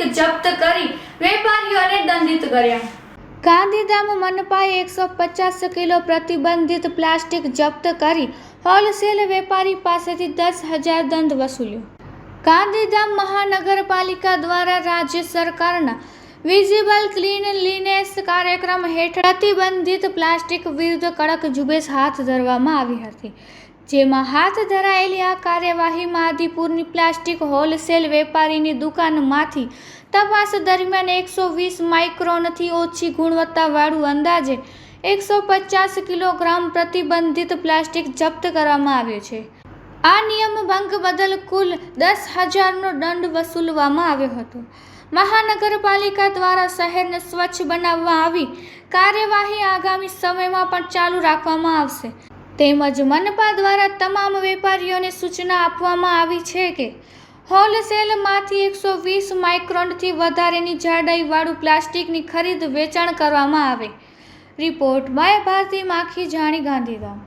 Plastic જપ્ત કરી વેપારીઓને દંડિત કર્યા। ગાંધીધામ મનપાએ 150 કિલો પ્રતિબંધિત પ્લાસ્ટિક જપ્ત કરી હોલસેલ વેપારી પાસેથી 10,000 દંડ વસૂલ્યો। ગાંધીધામ મહાનગરપાલિકા દ્વારા રાજ્ય સરકારના વિઝિબલ ક્લીનલીનેસ કાર્યક્રમ હેઠળ પ્રતિબંધિત પ્લાસ્ટિક વિરુદ્ધ કડક ઝુંબેશ હાથ ધરવામાં આવી હતી, જેમાં હાથ ધરાયેલી આ કાર્યવાહીમાં આદિપુરની પ્લાસ્ટિક હોલસેલ વેપારીની દુકાનમાંથી તપાસ દરમિયાન 120 માઇક્રોનથી ઓછી ગુણવત્તાવાળું અંદાજે 150 કિલોગ્રામ પ્રતિબંધિત પ્લાસ્ટિક જપ્ત કરવામાં આવ્યું છે। આ નિયમ ભંગ બદલ કુલ 10,000નો દંડ વસૂલવામાં આવ્યો હતો। મહાનગરપાલિકા દ્વારા શહેરને સ્વચ્છ બનાવવા આવી કાર્યવાહી આગામી સમયમાં પણ ચાલુ રાખવામાં આવશે, તેમજ મનપા દ્વારા તમામ વેપારીઓને સૂચના આપવામાં આવી છે કે હોલસેલમાંથી 120 માઇક્રોનથી વધારેની જાડાઈવાળું પ્લાસ્ટિકની ખરીદ વેચાણ કરવામાં આવે। રિપોર્ટ બાય ભારતી માખી જાણી, ગાંધીધામ।